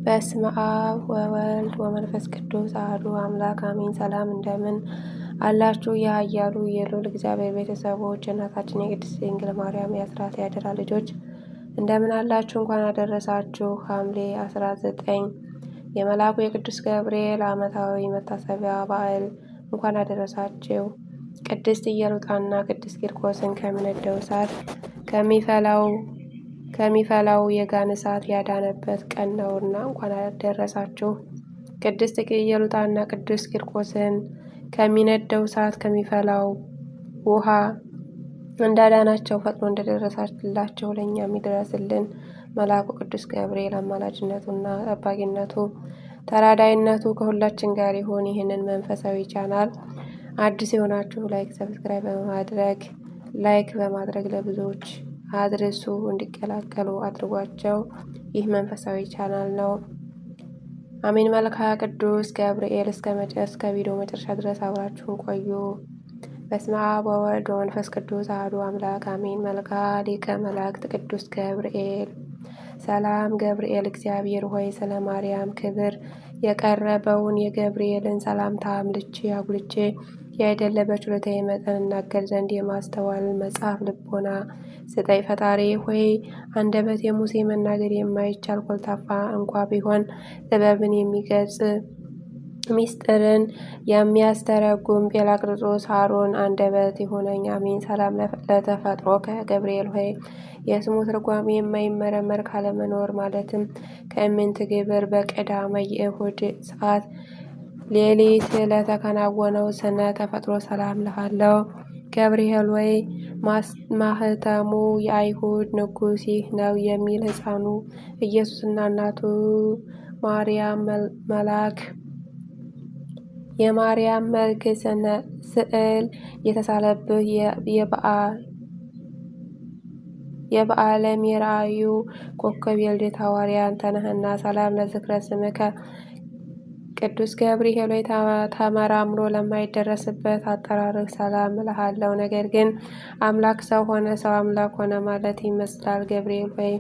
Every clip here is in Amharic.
በስመ አብ ወወልድ ወመንፈስ ቅዱስ አሐዱ አምላክ አሜን። ሰላም እንደምን አላችሁ? የኃያሉ የልዑል እግዚአብሔር ቤተሰቦች፣ እናታችን የቅድስት ድንግል ማርያም የአስራት ያደራ ልጆች እንደምን አላችሁ? እንኳን አደረሳችሁ። ሐምሌ 19 የመልአኩ የቅዱስ ገብርኤል ዓመታዊ መታሰቢያ በዓል እንኳን አደረሳችሁ። ቅድስት ኢየሉጣና ቅዱስ ቂርቆስን ከሚነደው እሳት ከሚፈላው የጋን እሳት ያዳነበት ቀን ነውና እንኳን አደረሳችሁ። ቅድስት ኢየሉጣና ቅዱስ ቂርቆስን ከሚነደው እሳት ከሚፈላው ውሃ እንዳዳናቸው ፈጥኖ እንደደረሳላቸው ለእኛም ይድረስልን። መልአኩ ቅዱስ ገብርኤል አማላጅነቱና ጠባቂነቱ ተራዳይነቱ ከሁላችን ጋር ይሁን። ይህንን መንፈሳዊ ቻናል አዲስ የሆናችሁ ሰብስክራይብ በማድረግ ለብዙዎች አድርሱ፣ እንዲቀላቀሉ አድርጓቸው። ይህ መንፈሳዊ ቻናል ነው። አሜን። መልክዓ ቅዱስ ገብርኤል እስከ ቪዲዮ መጨረሻ ድረስ አብራችሁን ቆዩ። በስመ አብ ወወልድ ወመንፈስ ቅዱስ አሐዱ አምላክ አሜን። መልክዓ ሊቀ መላእክት ቅዱስ ገብርኤል። ሰላም ገብርኤል እግዚአብሔር ሆይ ስለ ማርያም ክብር የቀረበውን የገብርኤልን ሰላምታ አጉልቼ ያይደለ በችሎታዬ መጠን እናገር ዘንድ የማስተዋል መጽሐፍ ልቦና ስጠኝ። ፈጣሪ ሆይ አንደበቴ ሙሴ መናገር የማይቻል ኮልታፋ እንኳ ቢሆን ጥበብን የሚገልጽ ሚስጥርን የሚያስተረጉም ጴላቅርጾስ አሮን አንደበት ይሁነኝ። አሜን። ሰላም ለተፈጥሮ ከገብርኤል ሆይ የስሙ ትርጓሜ የማይመረመር ካለመኖር ማለትም ከእምንት ግብር በቀዳመ የእሁድ ሰዓት ሌሊት ለተከናወነው ስነ ተፈጥሮ ሰላም ልሃለው። ገብርኤል ወይ ማህተሙ የአይሁድ ንጉሥ ይህ ነው የሚል ሕፃኑ ኢየሱስና እናቱ ማርያም መልአክ የማርያም መልክ ስዕል የተሳለብህ የበዓለም የራእዩ ኮከብ የልደት ሐዋርያ አንተ ነህና። ሰላም ለዝክረ ስምከ ቅዱስ ገብርኤል ሆይ ተመራምሮ ለማይደረስበት አጠራርህ ሰላም እልሃለሁ። ነገር ግን አምላክ ሰው ሆነ፣ ሰው አምላክ ሆነ ማለት ይመስላል። ገብርኤል ሆይ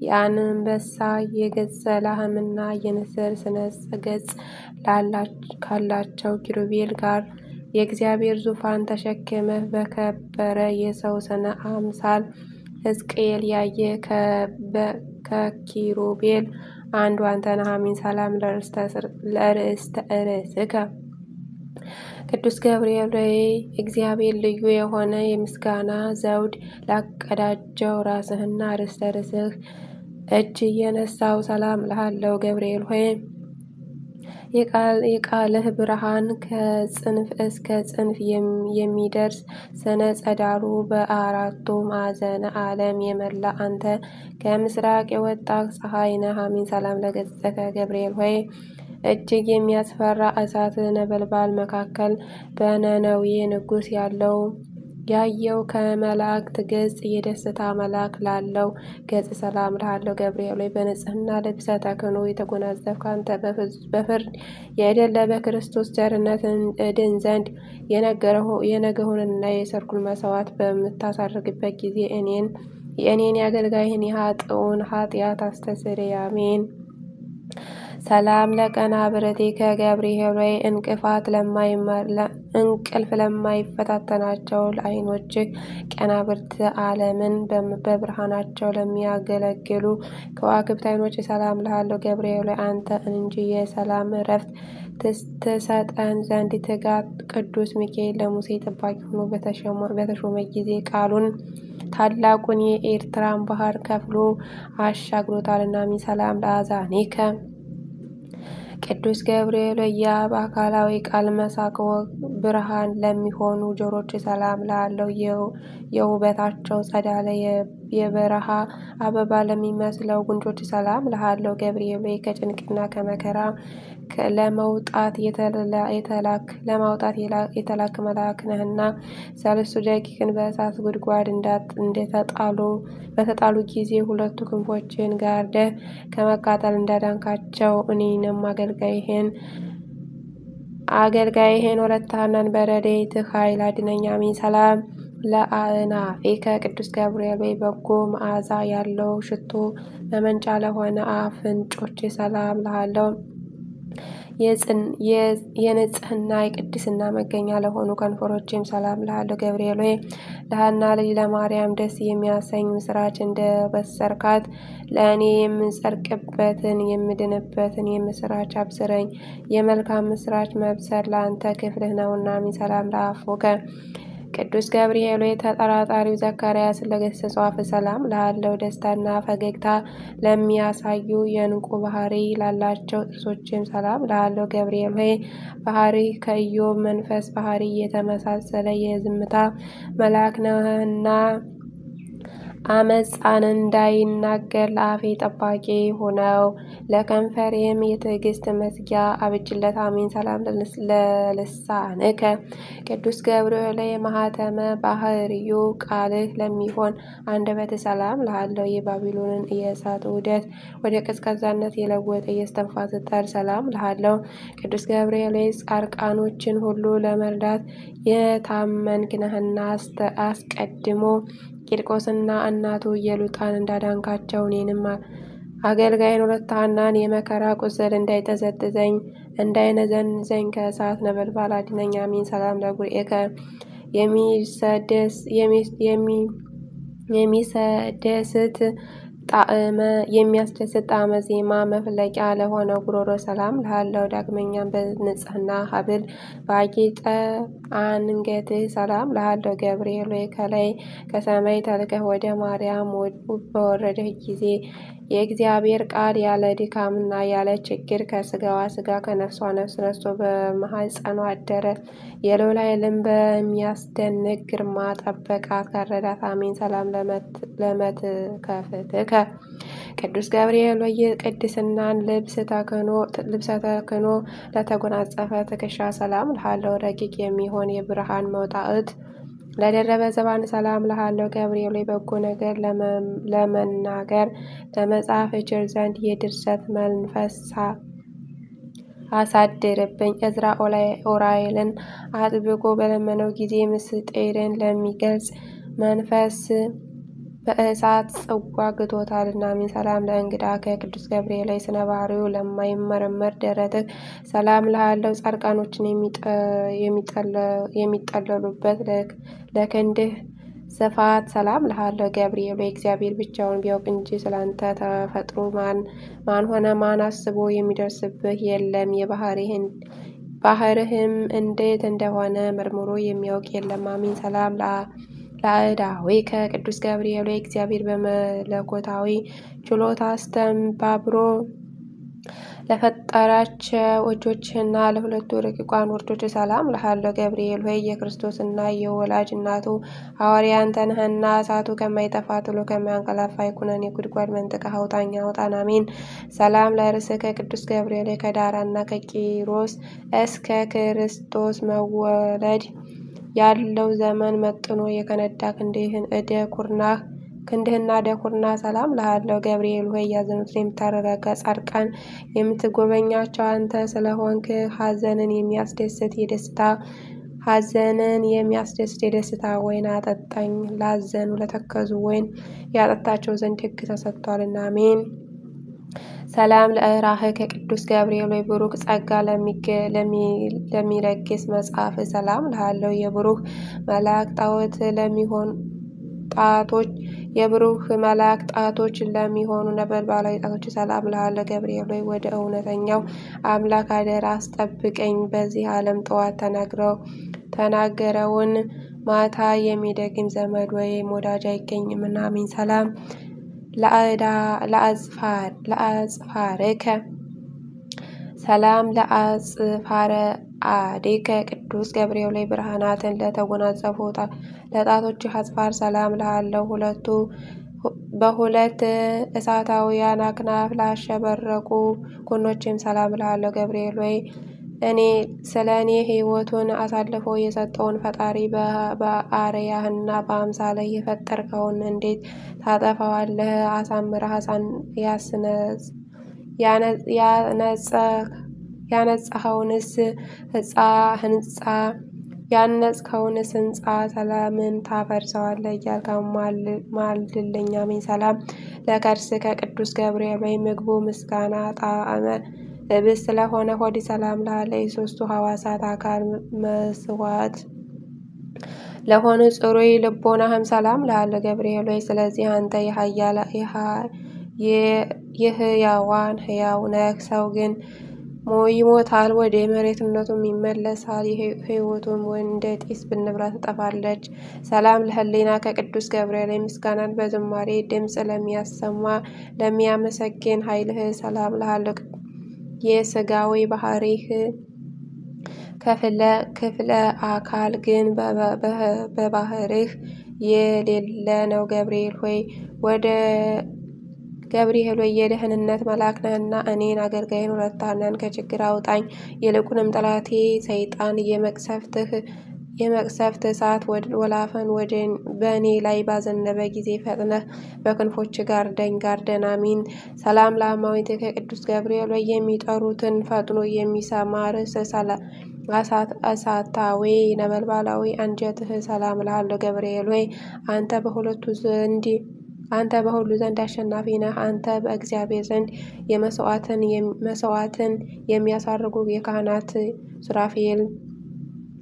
የአንበሳ የገጸ ላህምና የንስር ስነ ገጽ ካላቸው ኪሩቤል ጋር የእግዚአብሔር ዙፋን ተሸክመህ በከበረ የሰው ስነ አምሳል ሕዝቅኤል ያየ ከኪሩቤል አንዱ አንተ ነህ። አሜን። ሰላም ለርእስተ ርእስከ ቅዱስ ገብርኤል ሆይ እግዚአብሔር ልዩ የሆነ የምስጋና ዘውድ ላቀዳጀው ራስህና ርእስተ ርእስህ እጅ የነሳው ሰላም እልሃለሁ። ገብርኤል ሆይ የቃልህ ብርሃን ከጽንፍ እስከ ጽንፍ የሚደርስ ስነ ጸዳሉ በአራቱ ማዕዘነ ዓለም የመላ አንተ ከምስራቅ የወጣ ፀሐይ ነህ። አሜን። ሰላም ለገጽከ ገብርኤል ሆይ እጅግ የሚያስፈራ እሳት ነበልባል መካከል በነነዌ ንጉሥ ያየው ከመላእክት ገጽ የደስታ መልአክ ላለው ገጽ ሰላም እልሃለሁ። ገብርኤል ሆይ በንጽሕና ልብሰ ተክህኖ የተጎናጸፍክ አንተ በፍርድ ያይደለ በክርስቶስ ቸርነትን እድን ዘንድ የነገውንና የሰርኩን መስዋዕት በምታሳርግበት ጊዜ የእኔን የአገልጋይህን የኃጥኡን ኃጢአት አስተስርይ። አሜን። ሰላም ለቀናብርቲከ ገብርኤል ሆይ እንቅልፍ ለማይፈታተናቸው ለዓይኖችህ ቀናብርት ዓለምን በብርሃናቸው ለሚያገለግሉ ከዋክብት ዓይኖች ሰላም እልሃለሁ። ገብርኤል ሆይ አንተ እንጂ የሰላም እረፍት ትሰጠን ዘንድ ትጋት ቅዱስ ሚካኤል ለሙሴ ጠባቂ ሆኖ በተሾመ ጊዜ ቃሉን ታላቁን የኤርትራን ባህር ከፍሎ አሻግሮታልና። አሜን። ሰላም ለአዛኒከ ቅዱስ ገብርኤል የአብ አካላዊ ቃል መሳቅ ብርሃን ለሚሆኑ ጆሮች ሰላም እልሃለሁ። የውበታቸው ጸዳለ የበረሃ አበባ ለሚመስለው ጉንጮች ሰላም እልሃለሁ። ገብርኤል ከጭንቅና ከመከራ ለማውጣት የተላክ መልአክ ነህና ሰለስቱ ደቂቅን በእሳት ጉድጓድ በተጣሉ ጊዜ ሁለቱ ክንፎችን ጋርደህ ከመቃጠል እንዳዳንካቸው እኔንም አገልጋይህን ወለተ ሐናን በረድኤትህ ኃይል አድነኝ። አሜን። ሰላም ለአእናፌከ ቅዱስ ገብርኤል ወይ በጎ መዓዛ ያለው ሽቶ መመንጫ ለሆነ አፍንጮች ሰላም እልሃለሁ። የንጽህና የቅድስና መገኛ ለሆኑ ከንፈሮችም ሰላም እልሃለሁ። ገብርኤል ሆይ ለሐና ልጅ ለማርያም ደስ የሚያሰኝ ምስራች እንደበሰርካት ለእኔ የምጸድቅበትን የምድንበትን የምስራች አብስረኝ። የመልካም ምስራች መብሰር ለአንተ ክፍልህ ነውና። አሜን። ሰላም ለአፉከ ቅዱስ ገብርኤል ሆይ ተጠራጣሪው ዘካርያስን ለገሰጸው አፍ ሰላም እልሃለሁ። ደስታና ፈገግታ ለሚያሳዩ የዕንቁ ባህሪ ላላቸው ጥርሶችም ሰላም እልሃለሁ። ገብርኤል ሆይ ባህሪ ከኢዮብ መንፈስ ባህሪ የተመሳሰለ የዝምታ መልአክ ነህና አመፃን እንዳይናገር ለአፌ ጠባቂ ሆነው። ለከንፈሬም የትዕግስት መዝጊያ አብጅለት። አሜን። ሰላም ለልሳንከ ቅዱስ ገብርኤል ማኅተመ ባህርዩ ቃልህ ለሚሆን አንደበት ሰላም እልሃለሁ። የባቢሎንን የእሳት ውደት ወደ ቀዝቃዛነት የለወጠ የእስትንፋስ ጠር ሰላም እልሃለሁ። ቅዱስ ገብርኤል ጻድቃኖችን ሁሉ ለመርዳት የታመንክ ነህና አስቀድሞ ቂርቆስና እናቱ ኢየሉጣን እንዳዳንካቸው እኔንም አገልጋይን ሁለት ሐናን የመከራ ቁስል እንዳይጠዘጥዘኝ እንዳይነዘንዘኝ ከእሳት ነበልባል አድነኝ። አሜን። ሰላም ለጉርኤከ የሚያስደስት ጣዕመ ዜማ መፍለቂያ ለሆነው ጉሮሮ ሰላም እልሃለሁ። ዳግመኛም በንጽህና ሐብል ባጌጠ አንገትህ ሰላም እልሃለሁ። ገብርኤል ሆይ ከላይ ከሰማይ ተልከህ ወደ ማርያም በወረድህ ጊዜ የእግዚአብሔር ቃል ያለ ድካምና ያለ ችግር ከስጋዋ ስጋ ከነፍሷ ነፍስ ነስቶ በማኅፀኗ አደረ። የልዑል ኃይልን በሚያስደንቅ ግርማ ጠበቃት ጋረዳት። አሜን። ሰላም ለመትከፍትከ ቅዱስ ገብርኤል ሆይ የቅድስናን ልብሰ ተክህኖ ለተጎናጸፈ ትከሻ ሰላም እልሃለሁ። ረቂቅ የሚሆን የብርሃን መውጣዕት ለደረበ ዘባን ሰላም እልሃለሁ። ገብርኤል ሆይ በጎ ነገር ለመናገር ለመጻፍ እችል ዘንድ የድርሰት መንፈስ አሳድርብኝ። ዕዝራ ኡራኤልን አጥብቆ በለመነው ጊዜ ምስጢርን ለሚገልጽ መንፈስ በእሳት ጽዋ ግቶታልና። አሜን። ሰላም ለእንግዳከ ቅዱስ ገብርኤል ሆይ ስነ ባህሪው ለማይመረመር ደረትህ ሰላም እልሃለሁ። ጻድቃኖችን የሚጠለሉበት ለክንድህ ስፋት ሰላም እልሃለሁ። ገብርኤል ሆይ እግዚአብሔር ብቻውን ቢያውቅ እንጂ ስላንተ ተፈጥሮ ማን ሆነ ማን አስቦ የሚደርስብህ የለም። ባህርህም እንዴት እንደሆነ መርምሮ የሚያውቅ የለም። አሜን። ሰላም ለአእዳዊከ ቅዱስ ገብርኤል ሆይ እግዚአብሔር በመለኮታዊ ችሎታ አስተባብሮ ለፈጠራቸው እጆችህና ለሁለቱ ረቂቃን ወርዶች ሰላም እልሃለሁ። ገብርኤል ሆይ የክርስቶስና የወላጅ እናቱ ሐዋርያ አንተ ነህና እሳቱ ከማይጠፋ ትሉ ከማያንቀላፋ የኩነኔ ጉድጓድ መንጥቀህ አውጣኝ አውጣን። አሜን። ሰላም ለርእስከ ቅዱስ ገብርኤል ሆይ ከዳራና ከቂሮስ እስከ ክርስቶስ መወለድ ያለው ዘመን መጥኖ የከነዳ ክንድህና ደኩርና ሰላም እልሃለሁ። ገብርኤል ሆይ ያዘኑትን የምታረጋጋ ጻድቃን የምትጎበኛቸው አንተ ስለሆንክ ሐዘንን የሚያስደስት የደስታ ወይን አጠጣኝ። ላዘኑ ለተከዙ ወይን ያጠጣቸው ዘንድ ሕግ ተሰጥቷልና። አሜን። ሰላም ለእራህከ ቅዱስ ገብርኤል ሆይ ብሩክ ጸጋ ለሚለግስ መጽሐፍ ሰላም እልሃለሁ። የብሩህ መልአክ ጣቶች ለሚሆኑ ነበልባላዊ ጣቶች ሰላም እልሃለሁ። ገብርኤል ሆይ ወደ እውነተኛው አምላክ አደራ አስጠብቀኝ። በዚህ ዓለም ጠዋት ተናገረውን ማታ የሚደግም ዘመድ ወይም ወዳጅ አይገኝምና። አሜን። ሰላም ለአጽፋርከ ሰላም ለአጽፋረ አዴከ ቅዱስ ገብርኤል ሆይ ብርሃናትን ለተጎናጸፉ ለጣቶችህ አጽፋር ሰላም እልሃለሁ። በሁለት እሳታውያን አክናፍ ላሸበረቁ ጎኖችም ሰላም እልሃለሁ። ገብርኤል ሆይ ስለ እኔ ሕይወቱን አሳልፎ የሰጠውን ፈጣሪ በአርአያህና በአምሳልህ የፈጠርከውን እንዴት ታጠፋዋለህ? አሳምረህ ያነጻኸውንስ ሕንጻ ያነጽከውን ሕንጻ ሰላምን ታፈርሰዋለህ እያልክ ማልድልኝ። አሜን። ሰላም ለከርስከ ቅዱስ ገብርኤል ወይ ምግቡ ምስጋና ጣዕመ ኅብስት ለሆነ ሆድ ሰላም ላለ የሦስቱ ሐዋሳት አካል መስዋዕት ለሆኑ ጽሩይ ልቦናህም ሰላም ላለ ገብርኤል ወይ ስለዚህ አንተ የሕያዋን ሕያው ነህ። ሰው ግን ይሞታል፣ ወደ መሬትነቱም ይመለሳል። ሕይወቱም እንደ ጢስ ብንብራ ትጠፋለች። ሰላም ለህሊና ከቅዱስ ገብርኤል ምስጋናን በዝማሬ ድምፅ ለሚያሰማ ለሚያመሰግን ኃይልህ ሰላም ላለው የሥጋዊ ባህሪህ ክፍለ አካል ግን በባህርህ የሌለ ነው። ገብርኤል ሆይ የደህንነት መልአክ ነህና እኔን አገልጋይን ረድተኸኛል። ከችግር አውጣኝ። ይልቁንም ጠላቴ ሰይጣን የመቅሰፍት እሳት ወላፈን በእኔ ላይ ባዘነበ ጊዜ ፈጥነህ በክንፎች ጋርደን። አሜን። ሰላም ለአማዊት ከቅዱስ ገብርኤል ወይ የሚጠሩትን ፈጥኖ የሚሰማ ርዕስ እሳታዊ ነበልባላዊ አንጀትህ ሰላም እልሃለሁ። ገብርኤል ሆይ አንተ በሁሉ ዘንድ አሸናፊ ነህ። አንተ በእግዚአብሔር ዘንድ መስዋዕትን የሚያሳርጉ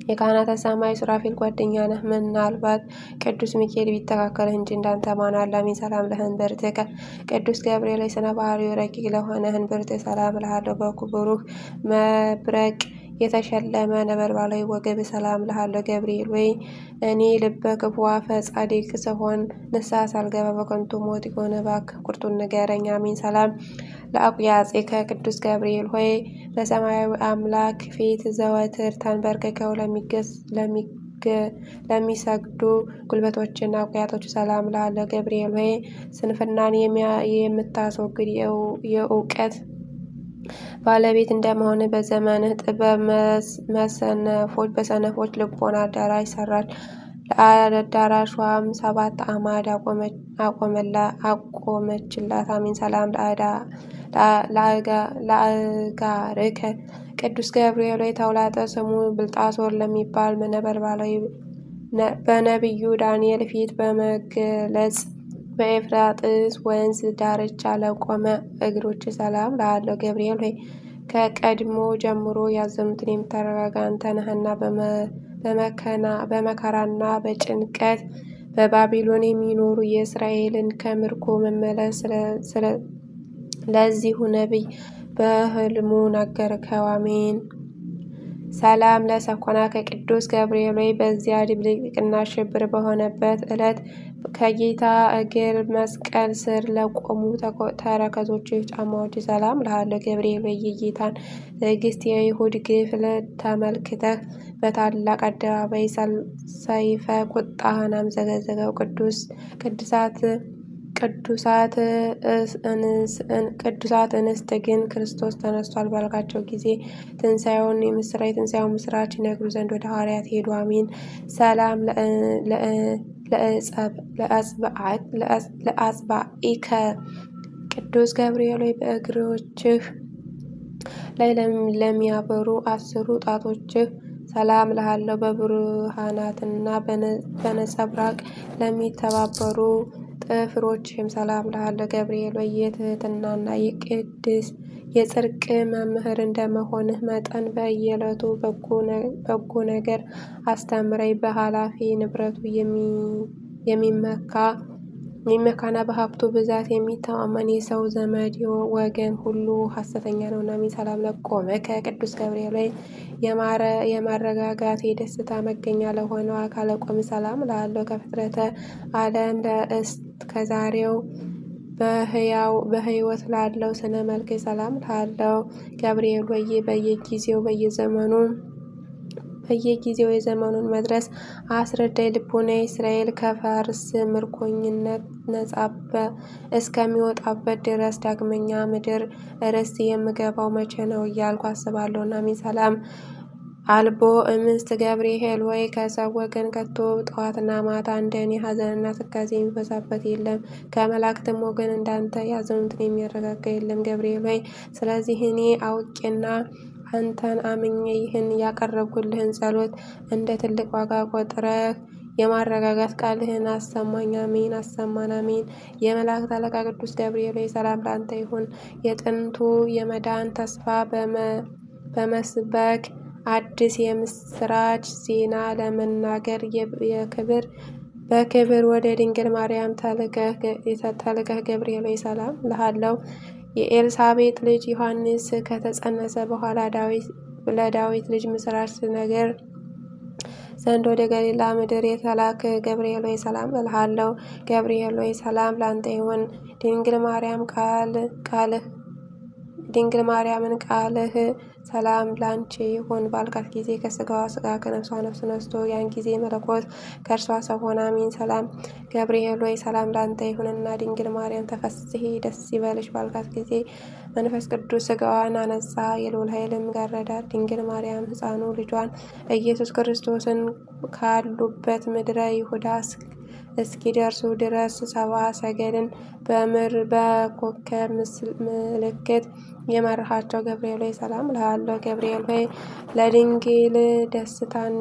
የካህናተ ሰማይ ሱራፌል ጓደኛ ነህ። ምናልባት ቅዱስ ሚካኤል ቢተካከልህ እንጂ እንዳንተ ማን አለ? አሜን። ሰላም ለህንብርትከ ቅዱስ ገብርኤል ላይ ስነ ባህሪው ረቂቅ ለሆነ ህንብርትህ ሰላም እልሃለሁ። በክቡርህ መብረቅ የተሸለመ ነበልባላዊ ወገብ ሰላም እልሃለሁ። ገብርኤል ወይ እኔ ልበ ክፉ አፈ ጻድቅ ስሆን ንስሐ ሳልገባ በከንቱ ሞት የሆነ እባክህ ቁርጡን ንገረኝ። አሜን። ሰላም ለአቁያጼከ ቅዱስ ገብርኤል ሆይ በሰማያዊ አምላክ ፊት ዘወትር ተንበርክከው ለሚሰግዱ ጉልበቶችና አቁያቶች ሰላም እልሃለሁ። ገብርኤል ሆይ ስንፍናን የምታስወግድ የእውቀት ባለቤት እንደመሆን በዘመንህ ጥበብ በሰነፎች ልቦና አዳራሽ ሰራች። ለአዳራሿም 7 አዕማድ አቆመችላት። አሜን። ሰላም ለአእጋርከ ቅዱስ ገብርኤል የተውላጠ ስሙ ብልጣሶር ለሚባል ነበልባላዊ በነቢዩ ዳንኤል ፊት በመገለጽ በኤፍራጥስ ወንዝ ዳርቻ ለቆመ እግሮች ሰላም እልሃለሁ። ገብርኤል ሆይ ከቀድሞ ጀምሮ ያዘኑትን የምታረጋጋ አንተ ነህና በመከራና በጭንቀት በባቢሎን የሚኖሩ የእስራኤልን ከምርኮ መመለስ ለዚሁ ነቢይ በሕልሙ ነገርከው። አሜን። ሰላም ለሰኮና ከቅዱስ ገብርኤል ወይ በዚያ ድብልቅልቅና ሽብር በሆነበት ዕለት ከጌታ እግር መስቀል ስር ለቆሙ ተረከዞች ጫማዎች ሰላም እልሃለሁ። ገብርኤል ወይ የጌታን ትዕግስት የይሁድ ግፍ ተመልክተህ በታላቅ አደባባይ ሰይፈ ቁጣህን አምዘገዘገው። ቅዱሳት እንስት ግን ክርስቶስ ተነስቷል ባልካቸው ጊዜ የትንሣኤውን ምስራች ይነግሩ ዘንድ ወደ ሐዋርያት ሄዱ። አሜን። ሰላም ለአጽባኢከ ቅዱስ ገብርኤል ሆይ በእግሮችህ ላይ ለሚያበሩ 10 ጣቶችህ ሰላም እልሃለሁ። በብርሃናትና በነጸብራቅ ለሚተባበሩ ጥፍሮችህም ሰላም እልሃለሁ። ገብርኤል ወይ የትህትናና የጽድቅ መምህር እንደመሆንህ መጠን በየዕለቱ በጎ ነገር አስተምረኝ። በኃላፊ ንብረቱ የሚመካና በሀብቱ ብዛት የሚተማመን የሰው ዘመድ ወገን ሁሉ ሐሰተኛ ነውና። አሜን። ሰላም ለቆመከ ቅዱስ ገብርኤል ወይ የማረጋጋት የደስታ መገኛ ለሆነው አካለ ቆም ሰላም እልሃለሁ። ከፍጥረተ ዓለም እስከ ዛሬው በሕይወት ላለው ስነ መልክ ሰላም እልሃለሁ። ገብርኤል ወይ በየጊዜው የዘመኑን መድረስ አስረዳኝ። ልቦና እስራኤል ከፋርስ ምርኮኝነት ነጻ እስከሚወጣበት ድረስ ዳግመኛ ምድር ርስት የምገባው መቼ ነው እያልኩ አስባለሁና። አሜን። ሰላም አልቦ እምስት ገብርኤል ወይ ከሰው ወገን ከቶ ጠዋትና ማታ እንደኔ ሐዘንና ትካዜ የሚበዛበት የለም። ከመላእክትም ወገን እንዳንተ ያዘኑትን የሚያረጋጋ የለም። ገብርኤል ወይ ስለዚህ እኔ አውቄና አንተን አምኜ ይህን ያቀረብኩልህን ጸሎት እንደ ትልቅ ዋጋ ቆጥረህ የማረጋጋት ቃልህን አሰማኝ። አሜን። አሰማን። አሜን። የመላእክት አለቃ ቅዱስ ገብርኤል ሆይ ሰላም ላንተ ይሁን። የጥንቱ የመዳን ተስፋ በመስበክ አዲስ የምስራች ዜና ለመናገር በክብር ወደ ድንግል ማርያም ተልከህ ገብርኤል ሆይ ሰላም እልሃለሁ። የኤልሳቤጥ ልጅ ዮሐንስ ከተጸነሰ በኋላ ለዳዊት ልጅ ምስራች ነገር ዘንድ ወደ ገሊላ ምድር የተላከ ገብርኤል ሆይ ሰላም እልሃለሁ። ገብርኤል ሆይ ሰላም ላንተ ይሁን። ድንግል ማርያምን ቃልህ ሰላም ላንቺ ይሁን ባልካት ጊዜ ከስጋዋ ስጋ ከነፍሷ ነፍስ ነስቶ ያን ጊዜ መለኮት ከእርሷ ሰው ሆነ። አሜን። ሰላም ገብርኤል ሆይ ሰላም ላንተ ይሁንና ድንግል ማርያም ተፈስሒ ደስ ይበልሽ ባልካት ጊዜ መንፈስ ቅዱስ ስጋዋን አነጻ፣ የልዑል ኃይልም ጋረዳት። ድንግል ማርያም ሕፃኑ ልጇን ኢየሱስ ክርስቶስን ካሉበት ምድረ ይሁዳ እስኪደርሱ ድረስ ሰብአ ሰገልን በኮከብ ምልክት የመራሃቸው ገብርኤል ሆይ ሰላም እልሃለሁ። ገብርኤል ሆይ ለድንግል ደስታን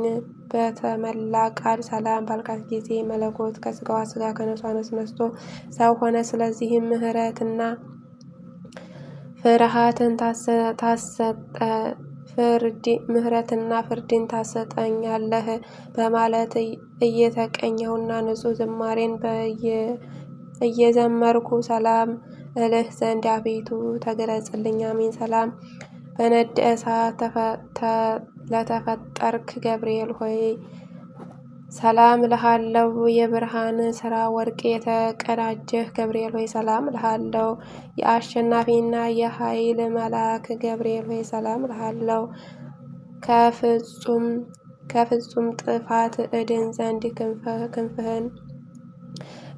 በተመላ ቃል ሰላም ባልካት ጊዜ መለኮት ከስጋዋ ስጋ ከነፍሷ ነፍስ ነስቶ ሰው ሆነ። ስለዚህም ምሕረትና ፍርድን ታሰጠኛለህ በማለት እየተቀኘሁና ንጹሕ ዝማሬን እየዘመርኩ ሰላም እልህ ዘንድ አቤቱ ተገለጽልኝ። አሜን። ሰላም በነደ እሳት ለተፈጠርክ ገብርኤል ሆይ ሰላም እልሃለሁ። የብርሃን ስራ ወርቅ የተቀዳጀህ ገብርኤል ሆይ ሰላም እልሃለሁ። የአሸናፊና የኃይል መልአክ ገብርኤል ሆይ ሰላም እልሃለሁ። ከፍጹም ጥፋት እድን ዘንድ ክንፍህን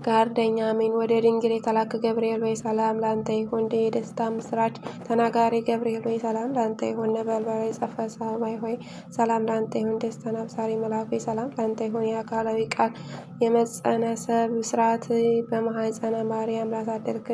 ጋርደኛ። አሜን። ወደ ድንግል የተላከ ገብርኤል ሆይ ሰላም ላንተ ይሁን። የደስታ ምስራች ተናጋሪ ገብርኤል ሆይ ሰላም ላንተ ይሁን። ነበልባል የጸፈ ሰማይ ሆይ ሰላም ላንተ ይሁን። ደስታን አብሳሪ መልአክ ሆይ ሰላም ላንተ ይሁን። የአካላዊ ቃል የመጸነሰ ብስራት በማኅፀነ ማርያም ላሳደርክ